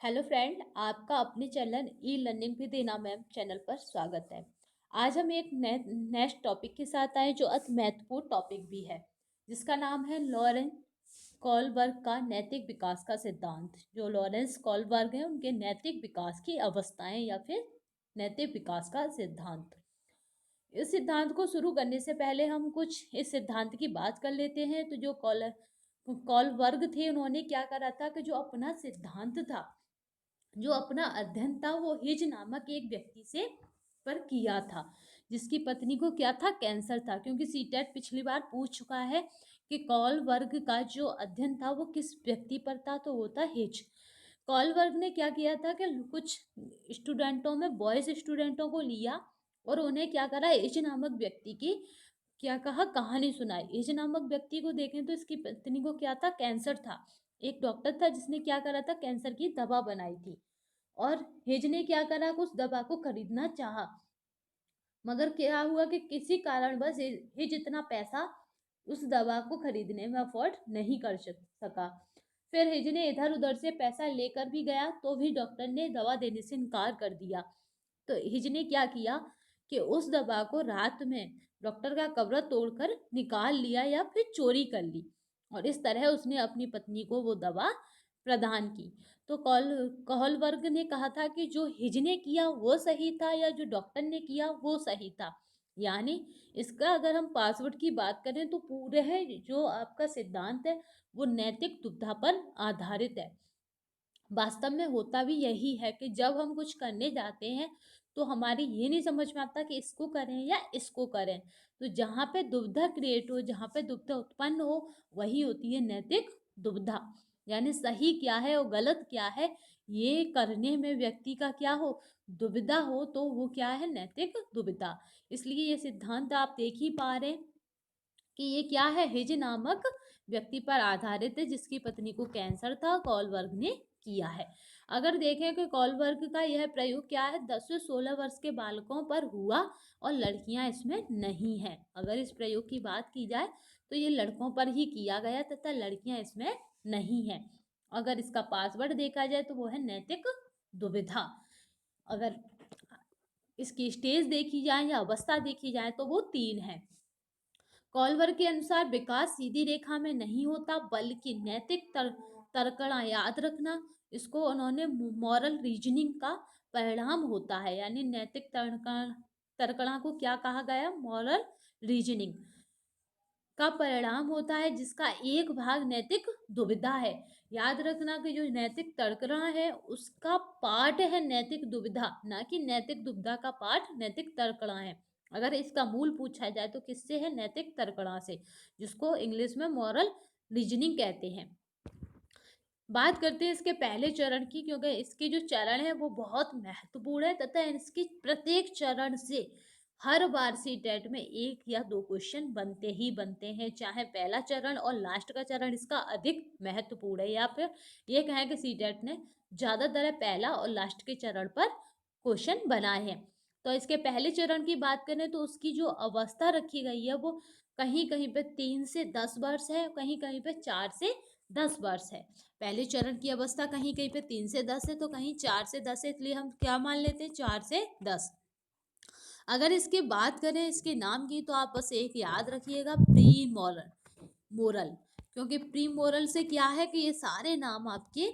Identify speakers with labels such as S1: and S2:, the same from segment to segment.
S1: Hello friend, आपका अपने channel e learning with इना मैम चैनल पर स्वागत है। आज हम एक नेक्स्ट टॉपिक के साथ आए जो अति महत्वपूर्ण टॉपिक भी है, जिसका नाम है लॉरेंस कॉलबर्ग का नैतिक विकास का सिद्धांत। जो लॉरेंस कॉलबर्ग है उनके नैतिक विकास की अवस्थाएं या फिर नैतिक विकास का सिद्धांत। इस सिद्धांत को शुरू करने से पहले हम कुछ इस सिद्धांत की बात कर लेते हैं। तो जो कॉलबर्ग थे, उन्होंने क्या करा था कि जो अपना सिद्धांत था, जो अपना अध्ययन था, वो हिज नामक एक व्यक्ति से पर किया था, जिसकी पत्नी को क्या था, कैंसर था। क्योंकि सीटेट पिछली बार पूछ चुका है कि कॉलबर्ग का जो अध्ययन था वो किस व्यक्ति पर था, तो वो था हिज। कॉलबर्ग ने क्या किया था कि कुछ स्टूडेंटों में बॉयज स्टूडेंटों को लिया और उन्हें क्या करा, हिज नामक व्यक्ति की क्या कहा, कहानी सुनाई। हिज नामक व्यक्ति को देखें तो इसकी पत्नी को क्या था, कैंसर था। एक डॉक्टर था जिसने क्या करा था, कैंसर की दवा बनाई थी। और हिज ने क्या करा, उस दवा को खरीदना चाहा, मगर क्या हुआ कि किसी कारणवश हिज इतना पैसा उस दवा को खरीदने में अफोर्ड नहीं कर सका। फिर हिज ने इधर उधर से पैसा लेकर भी गया तो भी डॉक्टर ने दवा देने से इनकार कर दिया। तो हिज ने क्या किया कि उस दवा को रात में डॉक्टर का कब्र तोड़कर निकाल लिया या फिर चोरी कर ली, और इस तरह उसने अपनी पत्नी को वो दवा प्रदान की। तो कॉलबर्ग ने कहा था कि जो हिज ने किया वो सही था या जो डॉक्टर ने किया वो सही था। यानी इसका अगर हम पासवर्ड की बात करें तो पूरे है जो आपका सिद्धांत है वो नैतिक दुविधा पर आधारित है। वास्तव में होता भी यही है कि जब हम कुछ करने जाते हैं तो हमारी ये नहीं समझ में आता कि इसको करें या इसको करें। तो जहाँ पे दुविधा क्रिएट हो, जहाँ पे दुविधा उत्पन्न हो, वही होती है नैतिक दुविधा। यानी सही क्या है और गलत क्या है, ये करने में व्यक्ति का क्या हो, दुविधा हो, तो वो क्या है, नैतिक दुविधा। इसलिए ये सिद्धांत आप देख ही पा रहे हैं कि ये क्या है, हिज नामक व्यक्ति पर आधारित है जिसकी पत्नी को कैंसर था, कॉलबर्ग ने किया है। अगर देखें कि कॉलबर्ग का यह प्रयोग क्या है, 10 से 16 वर्ष के बालकों पर हुआ और लड़कियां इसमें नहीं है। अगर इस प्रयोग की बात की जाए तो ये लड़कों पर ही किया गया तथा लड़कियां इसमें नहीं है। अगर इसका पासवर्ड देखा जाए तो वो है नैतिक दुविधा। अगर इसकी स्टेज देखी जाए या अवस्था देखी जाए तो वो 3 है। कॉलवर के अनुसार विकास सीधी रेखा में नहीं होता बल्कि नैतिक तर्कणा, याद रखना, इसको उन्होंने मॉरल रीजनिंग का परिणाम होता है। यानी नैतिक तर्कणा को क्या कहा गया, मॉरल रीजनिंग का परिणाम होता है, जिसका एक भाग नैतिक दुविधा है। याद रखना कि जो नैतिक तर्कणा है उसका पार्ट है नैतिक दुविधा, ना कि नैतिक दुविधा का पार्ट नैतिक तर्कणा है। अगर इसका मूल पूछा जाए तो किससे है, नैतिक तर्कणा से, जिसको इंग्लिश में मॉरल रीजनिंग कहते हैं। बात करते हैं इसके पहले चरण की, क्योंकि इसके जो चरण है वो बहुत महत्वपूर्ण है तथा इसके प्रत्येक चरण से हर बार सीटेट में 1 या 2 क्वेश्चन बनते ही बनते हैं। चाहे पहला चरण और लास्ट का चरण इसका अधिक महत्वपूर्ण है, या फिर ये कहें कि सीटेट ने ज्यादातर पहला और लास्ट के चरण पर क्वेश्चन बनाए हैं। तो इसके पहले चरण की बात करें तो उसकी जो अवस्था रखी गई है वो कहीं कहीं पे 3 से 10 वर्ष है, कहीं कहीं पे 4 से 10 वर्ष है। पहले चरण की अवस्था कहीं कहीं पे 3 से 10 है तो कहीं 4 से 10 है, इसलिए हम क्या मान लेते हैं, 4 से 10। अगर इसकी बात करें इसके नाम की तो आप बस एक याद रखिएगा, प्री मोरल मोरल। क्योंकि प्री मोरल से क्या है कि ये सारे नाम आपके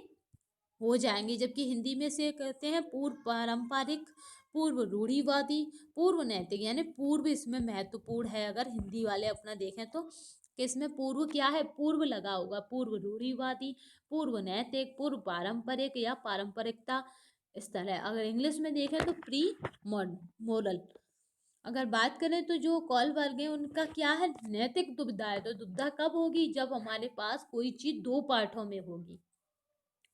S1: हो जाएंगे, जबकि हिंदी में से कहते हैं पूर्व पारंपरिक, पूर्व रूढ़िवादी, पूर्व नैतिक। यानी पूर्व इसमें महत्वपूर्ण है। अगर हिंदी वाले अपना देखें तो कि इसमें पूर्व क्या है, पूर्व लगा होगा, पूर्व रूढ़िवादी, पूर्व नैतिक, पूर्व पारंपरिक या पारंपरिकता, इस तरह। अगर इंग्लिश में देखें तो प्री मोरल। अगर बात करें तो जो कॉल वर्ग है उनका क्या है, नैतिक दुविधा है। तो दुविधा कब होगी, जब हमारे पास कोई चीज 2 पार्टों में होगी।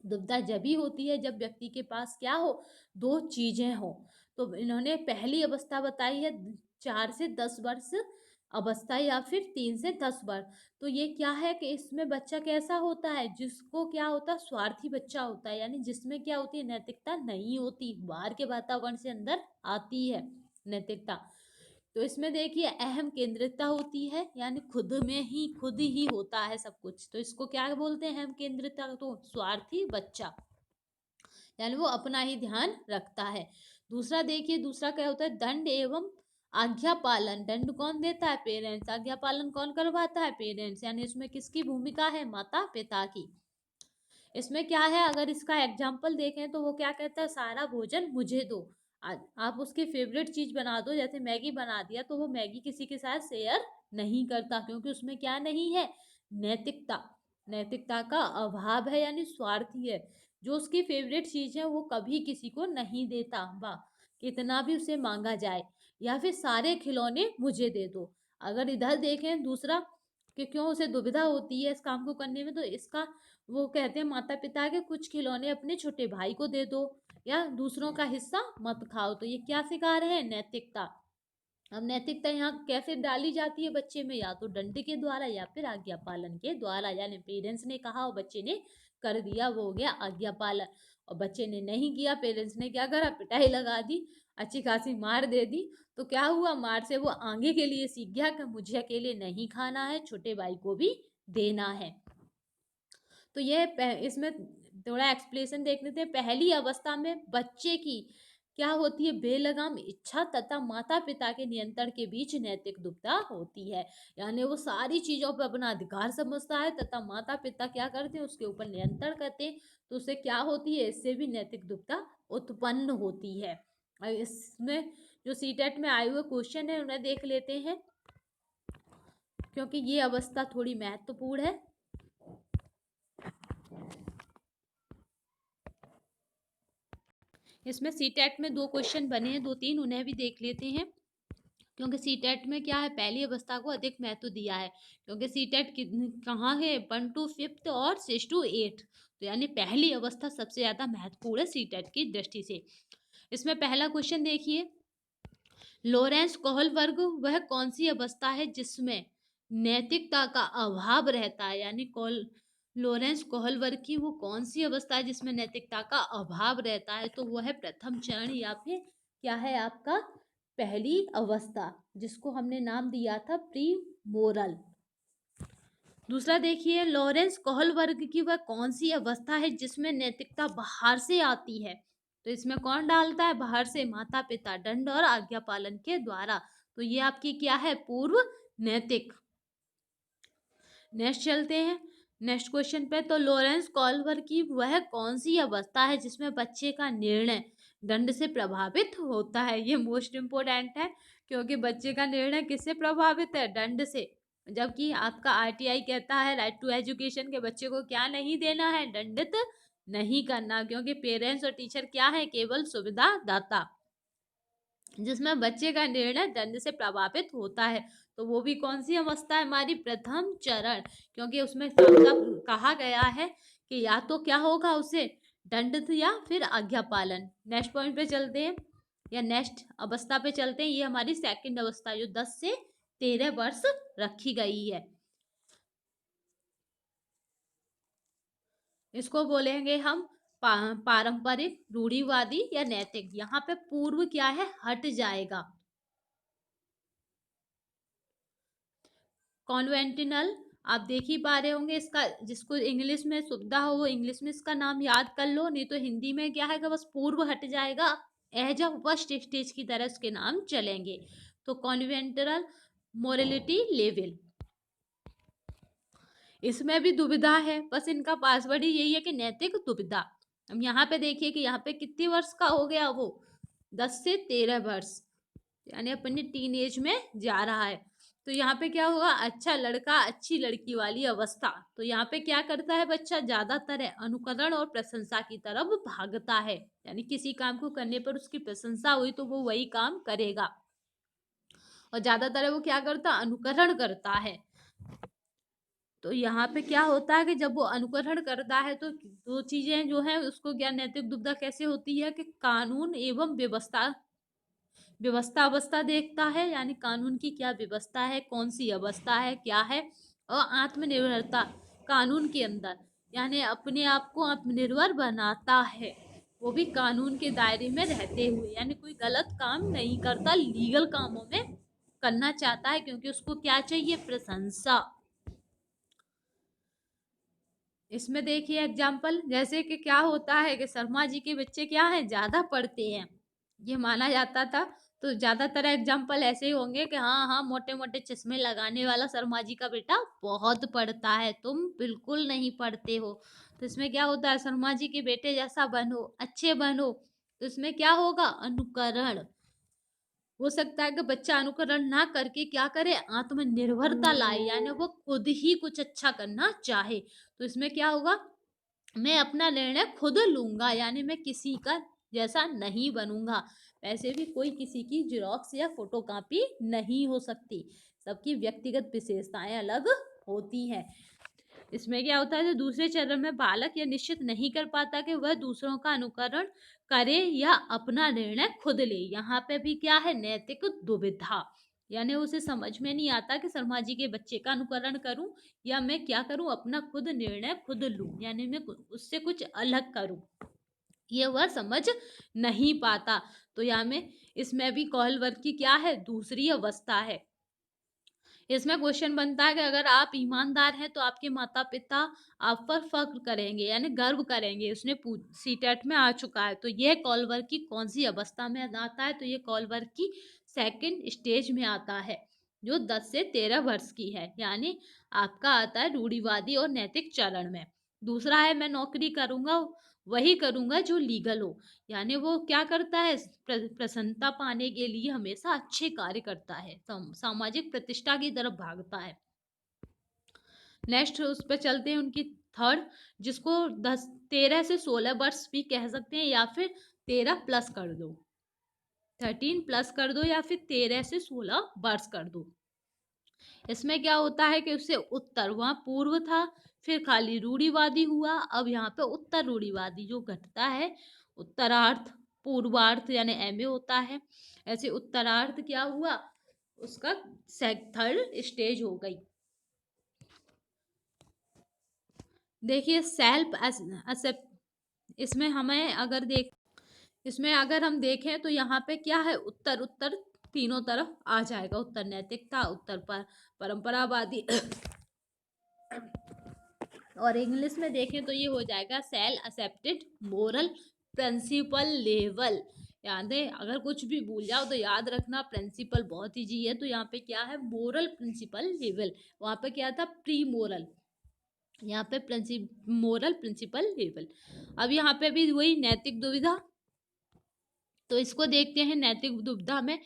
S1: दुविधा जब ही होती है जब व्यक्ति के पास क्या हो, 2 चीजें हो। तो इन्होंने पहली अवस्था बताई है 4 से 10 वर्ष अवस्था, या फिर 3 से 10 वर्ष। तो ये क्या है कि इसमें बच्चा कैसा होता है, जिसको क्या होता है, स्वार्थी बच्चा होता है। यानी जिसमें क्या होती है, नैतिकता नहीं होती, बाहर के वातावरण से अंदर आती है नैतिकता। तो इसमें देखिए अहम केंद्रितता होती है, यानी खुद ही होता है सब कुछ। तो इसको क्या बोलते हैं, अहम केंद्रितता, तो स्वार्थी बच्चा। यानी वो अपना ही ध्यान रखता है। दूसरा देखिए, दूसरा क्या होता है, दंड एवं आज्ञा पालन। दंड कौन देता है, पेरेंट्स। आज्ञा पालन कौन करवाता है, पेरेंट्स। यानी इसमें किसकी भूमिका है, माता पिता की। इसमें क्या है, अगर इसका एग्जाम्पल देखें तो वो क्या कहता है, सारा भोजन मुझे दो। आप उसकी फेवरेट चीज बना दो, जैसे मैगी बना दिया, तो वो मैगी किसी के साथ शेयर नहीं करता, क्योंकि उसमें क्या नहीं है, नैतिकता। नैतिकता का अभाव है, यानी स्वार्थी है। जो उसकी फेवरेट चीज है वो कभी किसी को नहीं देता, वाह, कितना भी उसे मांगा जाए। या फिर सारे खिलौने मुझे दे दो। अगर इधर देखें दूसरा, कि क्यों उसे दुविधा होती है इस काम को करने में, तो इसका वो कहते हैं, माता पिता के कुछ खिलौने अपने छोटे भाई को दे दो, या दूसरों का हिस्सा मत खाओ। तो ये क्या सिखा रहे हैं, नैतिकता। अब नैतिकता यहाँ कैसे डाली जाती है बच्चे में, या तो दंड के द्वारा या फिर आज्ञा पालन के द्वारा। यानी पेरेंट्स ने कहा और बच्चे ने कर दिया, वो हो गया आज्ञा पालन। और बच्चे ने नहीं किया, पेरेंट्स ने क्या करा, पिटाई लगा दी, अच्छी खासी मार दे दी। तो क्या हुआ, मार से वो आगे के लिए सीख गया कि मुझे अकेले नहीं खाना है, छोटे भाई को भी देना है। तो ये इसमें थोड़ा एक्सप्लेनेशन देख लेते हैं। पहली अवस्था में बच्चे की क्या होती है, बेलगाम इच्छा तथा माता पिता के नियंत्रण के बीच नैतिक दुविधा होती है। यानी वो सारी चीजों पर अपना अधिकार समझता है, तथा माता पिता क्या करते हैं, उसके ऊपर नियंत्रण करते हैं। तो उससे क्या होती है, इससे भी नैतिक दुविधा उत्पन्न होती है। और इसमें जो सीटेट में आए हुए क्वेश्चन है उन्हें देख लेते हैं, क्योंकि ये अवस्था थोड़ी महत्वपूर्ण है। इसमें सीटेट में 2 क्वेश्चन बने हैं, 2-3, उन्हें भी देख लेते हैं। क्योंकि सीटेट में क्या है, पहली अवस्था को अधिक महत्व दिया है। क्योंकि सीटेट कहाँ है, 1 to 5 और 6 to 8। तो यानी पहली अवस्था सबसे ज़्यादा महत्वपूर्ण है सीटेट की दृष्टि से। इसमें पहला क्वेश्चन देखिए, लॉरेंस कोहलबर्ग वह कौन सी अवस्था है जिसमें नैतिकता का अभाव रहता है। यानी लॉरेंस कोहलबर्ग की वो कौन सी अवस्था है जिसमें नैतिकता का अभाव रहता है, तो वह है प्रथम चरण, या फिर क्या है आपका, पहली अवस्था, जिसको हमने नाम दिया था प्री मोरल। दूसरा देखिए, लॉरेंस कोहलबर्ग की वह कौन सी अवस्था है जिसमें नैतिकता बाहर से आती है। तो इसमें कौन डालता है, बाहर से, माता पिता, दंड और आज्ञा पालन के द्वारा। तो ये आपकी क्या है, पूर्व नैतिक। नेक्स्ट चलते हैं, नेक्स्ट क्वेश्चन पे। तो लॉरेंस कोहलबर्ग की वह कौन सी अवस्था है जिसमें बच्चे का निर्णय दंड से प्रभावित होता है। ये मोस्ट इम्पोर्टेंट है, क्योंकि बच्चे का निर्णय किससे प्रभावित है, दंड से। जबकि आपका आरटीआई कहता है, राइट टू एजुकेशन, के बच्चे को क्या नहीं देना है, दंडित नहीं करना। क्योंकि पेरेंट्स और टीचर क्या है, केवल सुविधा दाता। जिसमें बच्चे का निर्णय दंड से प्रभावित होता है, तो वो भी कौन सी अवस्था है, हमारी प्रथम चरण। क्योंकि उसमें कहा गया है कि या तो क्या होगा उसे, दंड या फिर आज्ञा पालन। नेक्स्ट पॉइंट पे चलते हैं, या नेक्स्ट अवस्था पे चलते हैं। ये हमारी सेकंड अवस्था जो 10 से 13 वर्ष रखी गई है। इसको बोलेंगे हम पारंपरिक, रूढ़िवादी या नैतिक। यहाँ पे पूर्व क्या है, हट जाएगा। कॉन्वेंटिनल, आप देख ही पा रहे होंगे इसका, जिसको इंग्लिश में सुविधा हो वो इंग्लिश में इसका नाम याद कर लो, नहीं तो हिंदी में क्या है कि बस पूर्व हट जाएगा, एज अ फर्स्ट स्टेज की तरह उसके नाम चलेंगे। तो कॉन्वेंटल मोरलिटी लेवल, इसमें भी दुविधा है, बस इनका पासवर्ड ही यही है कि नैतिक दुविधा। अब यहाँ पे देखिए कि यहाँ पे कितने वर्ष का हो गया वो, 10 से 13 वर्ष, यानी अपने टीन एज में जा रहा है। तो यहाँ पे क्या होगा, अच्छा लड़का अच्छी लड़की वाली अवस्था। तो यहाँ पे क्या करता है बच्चा, ज्यादातर है अनुकरण और प्रशंसा की तरफ भागता है। यानी किसी काम को करने पर उसकी प्रशंसा हुई तो वो वही काम करेगा, और ज्यादातर वो क्या करता, अनुकरण करता है। तो यहाँ पे क्या होता है कि जब वो अनुकरण करता है तो दो चीजें जो है उसको, क्या नैतिक दुविधा कैसे होती है कि कानून एवं व्यवस्था, व्यवस्था अवस्था देखता है, यानी कानून की क्या व्यवस्था है, कौन सी अवस्था है, क्या है। और आत्मनिर्भरता, कानून के अंदर, यानी अपने आप को आत्मनिर्भर बनाता है, वो भी कानून के दायरे में रहते हुए। यानी कोई गलत काम नहीं करता, लीगल कामों में करना चाहता है, क्योंकि उसको क्या चाहिए, प्रशंसा। इसमें देखिए एग्जाम्पल, जैसे कि क्या होता है कि शर्मा जी के बच्चे क्या हैं, ज़्यादा पढ़ते हैं, ये माना जाता था। तो ज़्यादातर एग्जाम्पल ऐसे ही होंगे कि हाँ हाँ, मोटे मोटे चश्मे लगाने वाला शर्मा जी का बेटा बहुत पढ़ता है, तुम बिल्कुल नहीं पढ़ते हो। तो इसमें क्या होता है, शर्मा जी के बेटे जैसा बनो, अच्छे बनो। तो इसमें क्या होगा, अनुकरण। हो सकता है कि बच्चा अनुकरण ना करके क्या करे, आत्मनिर्भरता लाए, यानी वो खुद ही कुछ अच्छा करना चाहे। तो इसमें क्या होगा, मैं अपना निर्णय खुद लूंगा, यानी मैं किसी का जैसा नहीं बनूंगा। वैसे भी कोई किसी की जेरॉक्स या फोटोकॉपी नहीं हो सकती, सबकी व्यक्तिगत विशेषताएं अलग होती हैं। इसमें क्या होता है, जो दूसरे चरण में बालक यह निश्चित नहीं कर पाता कि वह दूसरों का अनुकरण करे या अपना निर्णय खुद ले। यहाँ पे भी क्या है, नैतिक दुविधा, यानी उसे समझ में नहीं आता कि शर्मा जी के बच्चे का अनुकरण करूं या मैं क्या करूं, अपना खुद निर्णय खुद लूं, यानी मैं उससे कुछ अलग करूं, ये वह समझ नहीं पाता। तो यहाँ में इसमें भी कौल वर्ग की क्या है, दूसरी अवस्था है। इसमें क्वेश्चन बनता है कि अगर आप ईमानदार हैं तो आपके माता पिता आप पर फख्र करेंगे, यानी गर्व करेंगे। उसने सीटेट में आ चुका है, तो यह कॉलवर की कौन सी अवस्था में आता है, तो ये कॉलवर की सेकंड स्टेज में आता है, जो 10 से 13 वर्ष की है, यानी आपका आता है रूढ़िवादी और नैतिक चरण में। दूसरा है, मैं नौकरी करूंगा, वही करूंगा जो लीगल हो, यानी वो क्या करता है, प्रसन्नता पाने के लिए हमेशा अच्छे कार्य करता है, सामाजिक प्रतिष्ठा की तरफ भागता है। नेक्स्ट उस पर चलते हैं, उनकी थर्ड, जिसको 13 से 16 वर्ष भी कह सकते हैं, या फिर 13 प्लस कर दो, 13 प्लस कर दो, या फिर 13 से 16 वर्ष कर दो। इसमें क्या होता है कि उससे उत्तर, वहां पूर्व था, फिर खाली रूढ़िवादी हुआ, अब यहाँ पे उत्तर रूढ़िवादी जो घटता है, उत्तरार्थ पूर्वार्थ यानी एमए होता है, ऐसे उत्तरार्थ क्या हुआ, उसका थर्ड स्टेज हो गई। देखिए सेल्फ एक्सेप्ट, इसमें हमें अगर देख, इसमें अगर हम देखें तो यहाँ पे क्या है, उत्तर उत्तर तीनों तरफ आ जाएगा, उत्तर नैतिकता, उत्तर पर परंपरावादी और इंग्लिश में देखें तो ये हो जाएगा cell accepted moral principle level. याद है, अगर कुछ भी भूल जाओ तो याद रखना, प्रिंसिपल बहुत ईजी है। तो यहाँ पे क्या है, मोरल प्रिंसिपल लेवल, वहां पे क्या था, प्री मोरल, यहाँ पे मोरल प्रिंसिपल लेवल। अब यहाँ पे भी वही नैतिक दुविधा, तो इसको देखते हैं। नैतिक दुविधा में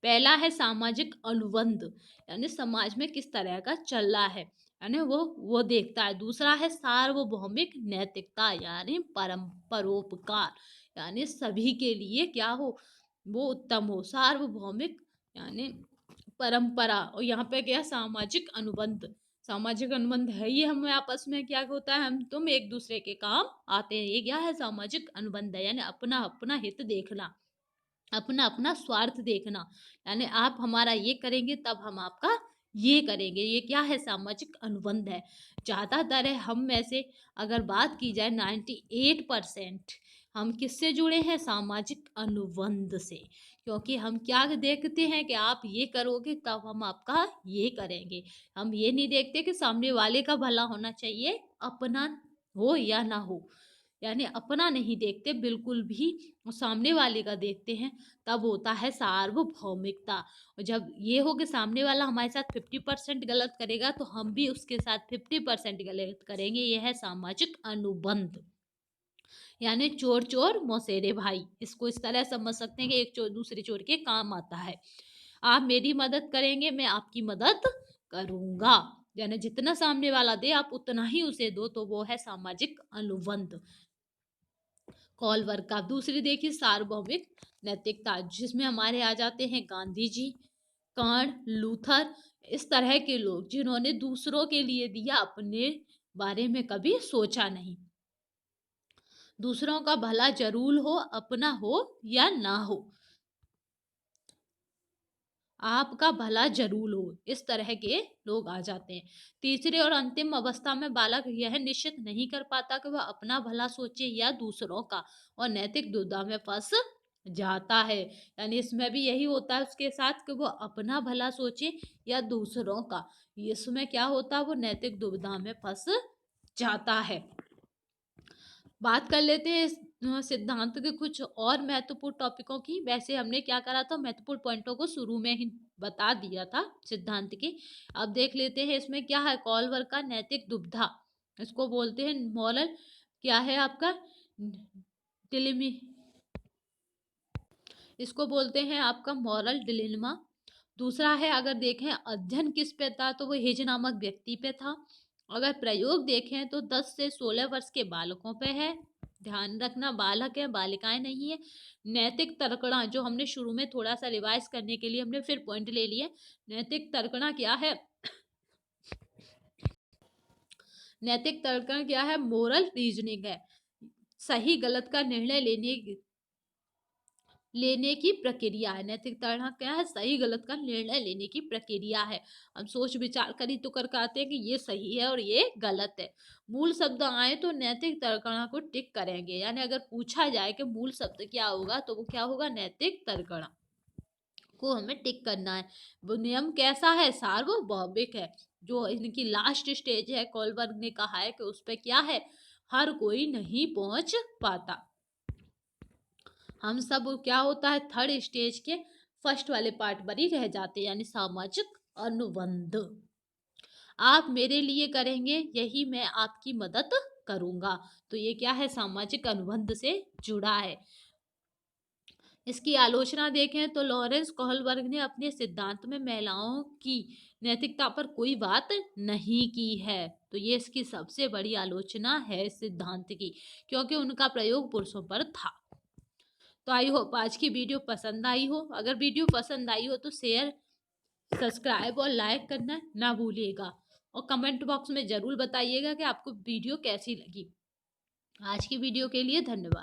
S1: पहला है सामाजिक अनुबंध, यानी समाज में किस तरह का चल रहा है, यानी वो देखता है। दूसरा है सार्वभौमिक नैतिकता, यानी परोपकार, यानी सभी के लिए क्या हो, वो उत्तम हो, सार्वभौमिक यानी परंपरा। और यहाँ पे क्या, सामाजिक अनुबंध, सामाजिक अनुबंध है ये, हमें आपस में क्या होता है, हम तुम एक दूसरे के काम आते हैं, ये क्या है, सामाजिक अनुबंध है, यानी अपना अपना हित देखना, अपना अपना स्वार्थ देखना, यानी आप हमारा ये करेंगे तब हम आपका ये करेंगे, ये क्या है, सामाजिक अनुबंध है। ज़्यादातर है हम में से अगर बात की जाए 98% हम किससे जुड़े हैं, सामाजिक अनुबंध से, क्योंकि हम क्या देखते हैं कि आप ये करोगे तब हम आपका ये करेंगे। हम ये नहीं देखते कि सामने वाले का भला होना चाहिए, अपना हो या ना हो, यानी अपना नहीं देखते बिल्कुल भी, और सामने वाले का देखते हैं, तब होता है सार्वभौमिकता। और जब ये हो कि सामने वाला हमारे साथ 50% गलत करेगा तो हम भी उसके साथ 50% गलत करेंगे, यह है सामाजिक अनुबंध, यानी चोर चोर मौसेरे भाई। इसको इस तरह समझ सकते हैं कि एक चोर दूसरे चोर के काम आता है, आप मेरी मदद करेंगे, मैं आपकी मदद करूंगा, यानी जितना सामने वाला दे आप उतना ही उसे दो, तो वो है सामाजिक अनुबंध। कॉल वर्क का दूसरी देखिए सार्वभौमिक नैतिकता, जिसमें हमारे आ जाते हैं गांधी जी, कर्ण, लूथर, इस तरह के लोग जिन्होंने दूसरों के लिए दिया, अपने बारे में कभी सोचा नहीं। दूसरों का भला जरूर हो, अपना हो या ना हो, आपका भला जरूर हो, इस तरह के लोग आ जाते हैं। तीसरे और अंतिम अवस्था में बालक यह निश्चित नहीं कर पाता कि वह अपना भला सोचे या दूसरों का, और नैतिक दुविधा में फंस जाता है, यानी इसमें भी यही होता है उसके साथ कि वो अपना भला सोचे या दूसरों का, इसमें क्या होता है, वो नैतिक दुविधा में फंस जाता है। बात कर लेते हैं इस सिद्धांत के कुछ और महत्वपूर्ण टॉपिकों की। वैसे हमने क्या करा था, महत्वपूर्ण पॉइंटों को शुरू में ही बता दिया था सिद्धांत के। अब देख लेते हैं इसमें क्या है। कॉलवर का नैतिक दुविधा, इसको बोलते हैं मॉरल, क्या है आपका डिलेमी, इसको बोलते हैं आपका मॉरल डिलेमा। दूसरा है, अगर देखें अध्ययन किस पे था, तो वो हिज नामक व्यक्ति पे था। अगर प्रयोग देखें तो 10 से 16 वर्ष के बालकों पे है। ध्यान रखना, बालक है, बालिकाएं नहीं है। नैतिक तर्कणा, जो हमने शुरू में थोड़ा सा रिवाइज करने के लिए हमने फिर पॉइंट ले लिए। नैतिक तर्कणा क्या है, नैतिक तर्कण क्या है, मोरल रीजनिंग है। सही गलत का निर्णय लेने की प्रक्रिया है। नैतिक धारणा क्या है, सही गलत का निर्णय लेने की प्रक्रिया है। हम सोच विचार करी तो कर कहते हैं कि ये सही है और ये गलत है। मूल शब्द आए तो नैतिक तर्कणा को टिक करेंगे, यानी अगर पूछा जाए कि मूल शब्द क्या होगा तो वो क्या होगा, नैतिक तर्कणा को हमें टिक करना है। वो नियम कैसा है, सार्वभौमिक है। जो इनकी लास्ट स्टेज है, कोलबर्ग ने कहा है कि उस पर क्या है, हर कोई नहीं पहुंच पाता। हम सब क्या होता है, थर्ड स्टेज के फर्स्ट वाले पार्ट पर ही रह जाते हैं, यानी सामाजिक अनुबंध। आप मेरे लिए करेंगे यही मैं आपकी मदद करूंगा, तो ये क्या है, सामाजिक अनुबंध से जुड़ा है। इसकी आलोचना देखें तो लॉरेंस कोहलबर्ग ने अपने सिद्धांत में महिलाओं की नैतिकता पर कोई बात नहीं की है। तो ये इसकी सबसे बड़ी आलोचना है सिद्धांत की, क्योंकि उनका प्रयोग पुरुषों पर था। तो आई होप आज की वीडियो पसंद आई हो। अगर वीडियो पसंद आई हो तो शेयर, सब्सक्राइब और लाइक करना ना भूलिएगा, और कमेंट बॉक्स में ज़रूर बताइएगा कि आपको वीडियो कैसी लगी। आज की वीडियो के लिए धन्यवाद।